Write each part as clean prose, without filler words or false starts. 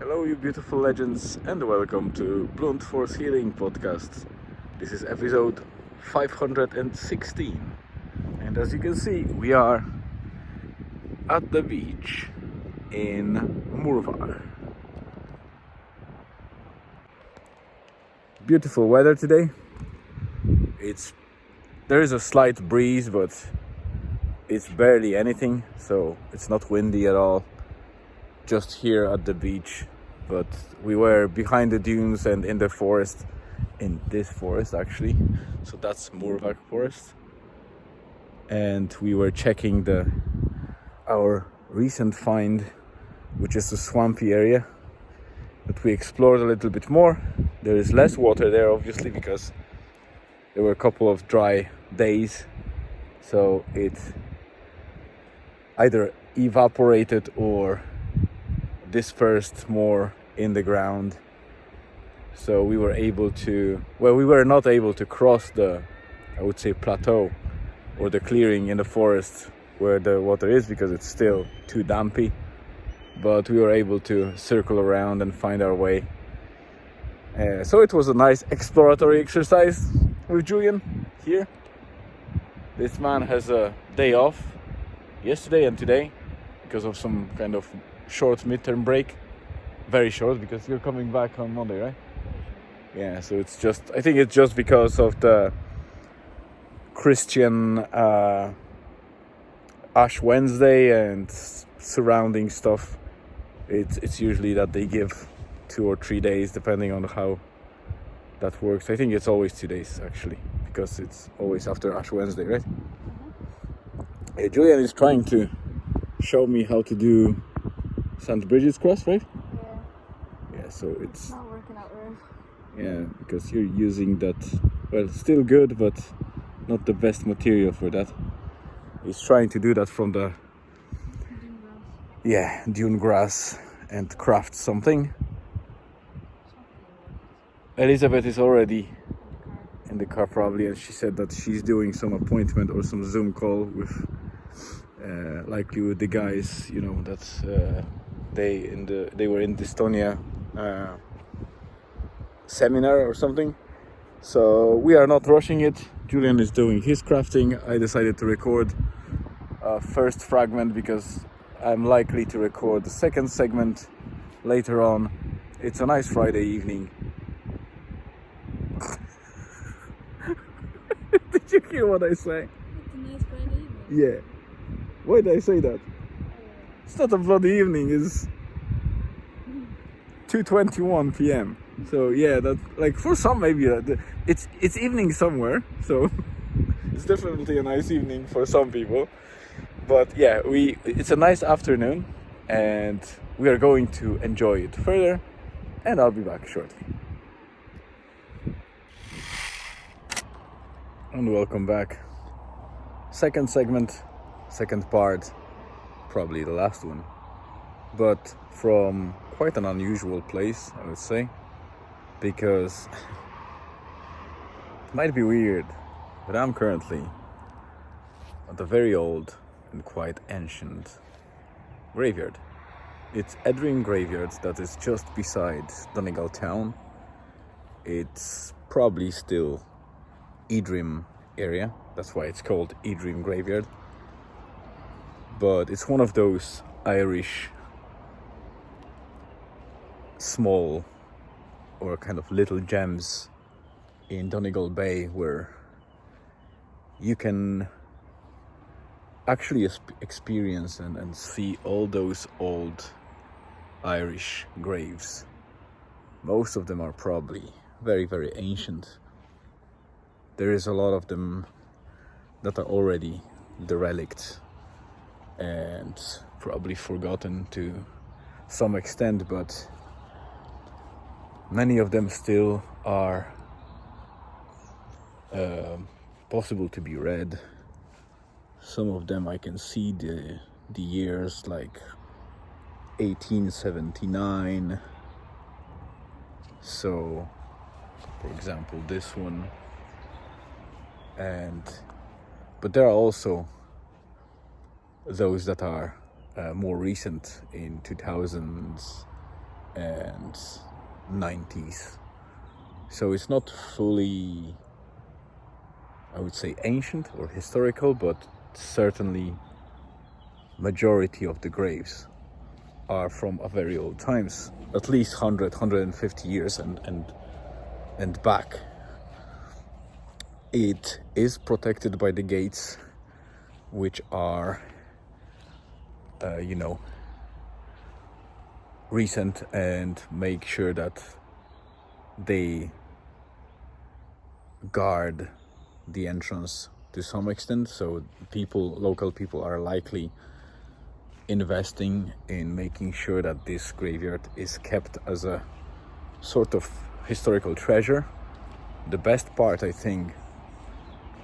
Hello, you beautiful legends, and welcome to Blunt Force Healing Podcast. This is episode 516, and as you can see, we are at the beach in Murvar. Beautiful weather today. There is a slight breeze, but it's barely anything, so it's not windy at all. Just here at the beach, but we were behind the dunes and in the forest, in this forest actually, so that's Murvar forest, and we were checking our recent find, which is a swampy area that we explored a little bit more. There is less water there obviously because there were a couple of dry days, so it either evaporated or dispersed more in the ground, so we were not able to cross the, I would say, plateau or the clearing in the forest where the water is because it's still too dampy, but we were able to circle around and find our way. So it was a nice exploratory exercise with Julian here. This man has a day off yesterday and today because of some kind of short midterm break. Very short because you're coming back on Monday, right? Yeah, so I think it's just because of the Christian Ash Wednesday and surrounding stuff. It's usually that they give 2 or 3 days depending on how that works. I think it's always 2 days actually because it's always after Ash Wednesday, right? Hey, Julian is trying to show me how to do St. Bridget's Cross, right? Yeah, so it's not working out right. Yeah, because you're using that, well, still good, but not the best material for that. He's trying to do that from the dune grass and craft something. Elizabeth is already in the car probably, and she said that she's doing some appointment or some Zoom call with likely with the guys, that they were in Dystonia seminar or something. So we are not rushing it. Julian is doing his crafting. I decided to record a first fragment because I'm likely to record the second segment later on. It's a nice Friday evening. Did you hear what I say? It's a nice Friday evening. Yeah. Why did I say that? It's not a bloody evening, it's 2:21 p.m. So yeah, that, like, for some maybe it's evening somewhere, so it's definitely a nice evening for some people. But yeah, it's a nice afternoon and we are going to enjoy it further, and I'll be back shortly. And welcome back. Second segment, second part, probably the last one, but from quite an unusual place, I would say, because it might be weird, but I'm currently at a very old and quite ancient graveyard. It's Edrim Graveyard that is just beside Donegal town. It's probably still Edrim area, that's why it's called Edrim Graveyard, but it's one of those Irish small or kind of little gems in Donegal Bay where you can actually experience and see all those old Irish graves. Most of them are probably very, very ancient. There is a lot of them that are already derelict and probably forgotten to some extent, but many of them still are possible to be read. Some of them I can see the years, like 1879. So, for example, this one. But there are also those that are more recent, in 2000s and 90s. So it's not fully, I would say, ancient or historical, but certainly majority of the graves are from a very old times, at least 150 years and back. It is protected by the gates, which are recent, and make sure that they guard the entrance to some extent. So local people are likely investing in making sure that this graveyard is kept as a sort of historical treasure. The best part, I think,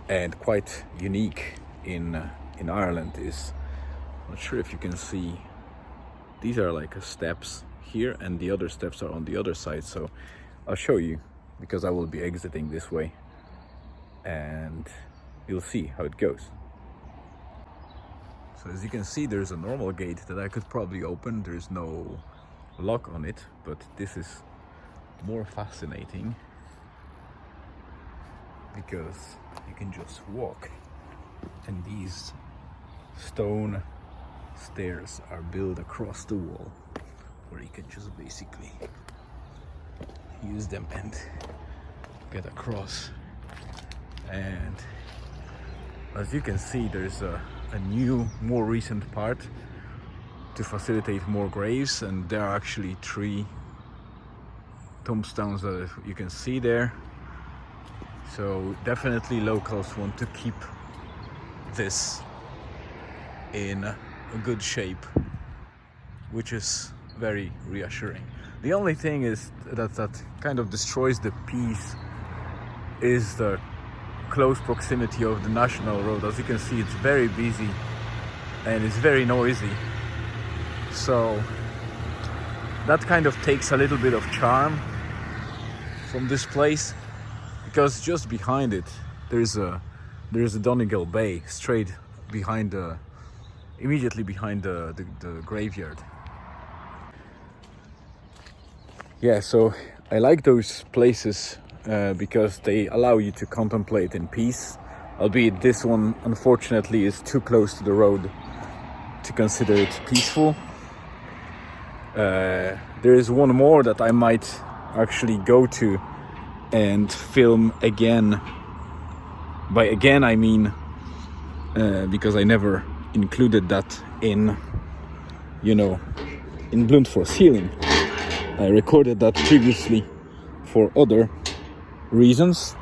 and quite unique in Ireland is, I'm not sure if you can see, these are like steps here and the other steps are on the other side. So I'll show you, because I will be exiting this way and you'll see how it goes. So as you can see, there's a normal gate that I could probably open. There's no lock on it, but this is more fascinating because you can just walk, and these stone stairs are built across the wall where you can just basically use them and get across. And as you can see, there's a new, more recent part to facilitate more graves, and there are actually 3 tombstones that you can see there. So definitely locals want to keep this in a good shape, which is very reassuring. The only thing is that kind of destroys the peace is the close proximity of the national road. As you can see, it's very busy and it's very noisy, so that kind of takes a little bit of charm from this place, because just behind it there's a Donegal Bay, straight behind immediately behind the graveyard. Yeah, so I like those places because they allow you to contemplate in peace, albeit this one unfortunately is too close to the road to consider it peaceful. There is one more that I might actually go to and film again. By again I mean because I never included that in Blunt Force Healing. I recorded that previously for other reasons,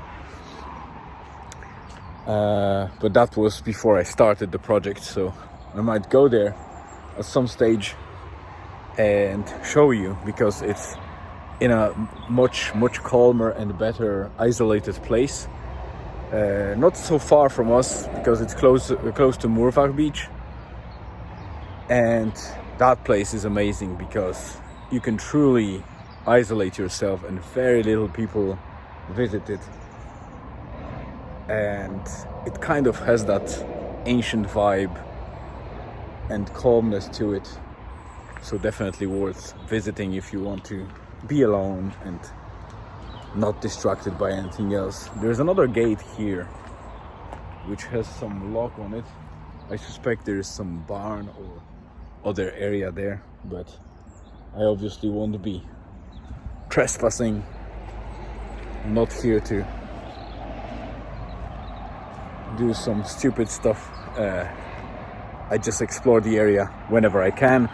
but that was before I started the project, so I might go there at some stage and show you, because it's in a much calmer and better isolated place, not so far from us, because it's close to Moorvach Beach, and that place is amazing because you can truly isolate yourself and very little people visit it, and it kind of has that ancient vibe and calmness to it. So definitely worth visiting if you want to be alone and not distracted by anything else. There's another gate here which has some lock on it. I suspect there is some barn or other area there, but I obviously won't be trespassing. I'm not here to do some stupid stuff. I just explore the area whenever I can.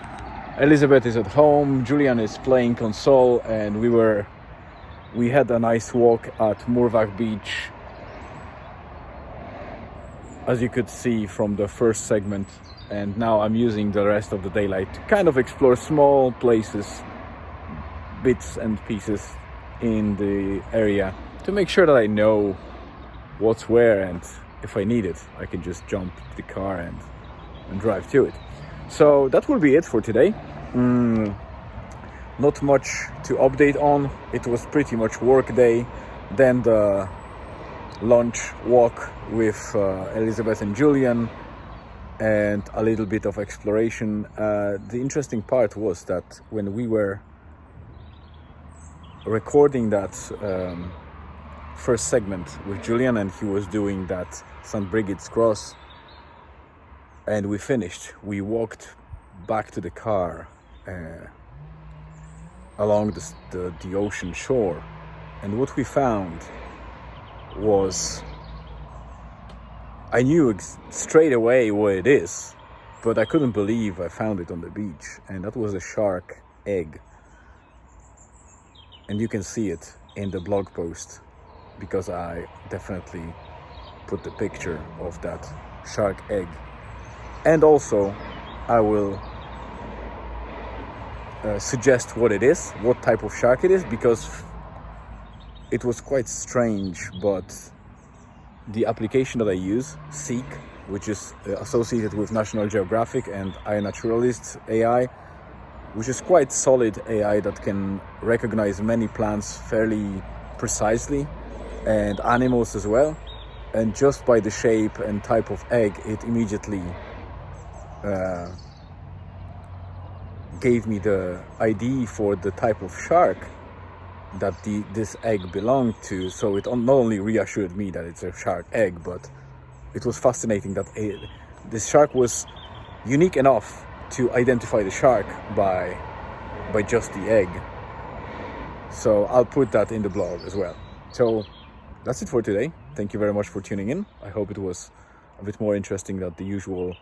Elizabeth is at home, Julian is playing console, and we had a nice walk at Moorvach Beach, as you could see from the first segment, and now I'm using the rest of the daylight to kind of explore small places, bits and pieces in the area, to make sure that I know what's where, and if I need it I can just jump the car and drive to it. So that will be it for today. Not much to update on. It was pretty much work day, then the lunch walk with Elizabeth and Julian, and a little bit of exploration. The interesting part was that when we were recording that first segment with Julian, and he was doing that St. Brigid's Cross, and we finished. We walked back to the car along the ocean shore, and what we found was, I knew straight away what it is, but I couldn't believe I found it on the beach, and that was a shark egg. And you can see it in the blog post, because I definitely put the picture of that shark egg. And also I will suggest what it is, what type of shark it is, because it was quite strange, but the application that I use, Seek, which is associated with National Geographic and iNaturalist AI, which is quite solid AI that can recognize many plants fairly precisely, and animals as well. And just by the shape and type of egg, it immediately gave me the ID for the type of shark that this egg belonged to. So it not only reassured me that it's a shark egg, but it was fascinating that this shark was unique enough to identify the shark by just the egg. So I'll put that in the blog as well. So that's it for today. Thank you very much for tuning in. I hope it was a bit more interesting than the usual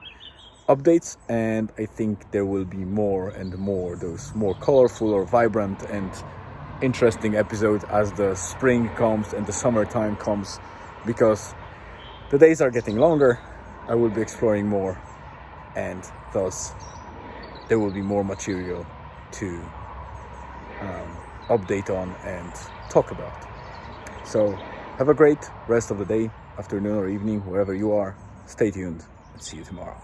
updates, and I think there will be more and more those more colorful or vibrant and interesting episodes as the spring comes and the summertime comes, because the days are getting longer. I will be exploring more, and thus there will be more material to update on and talk about. So have a great rest of the day, afternoon or evening, wherever you are. Stay tuned and see you tomorrow.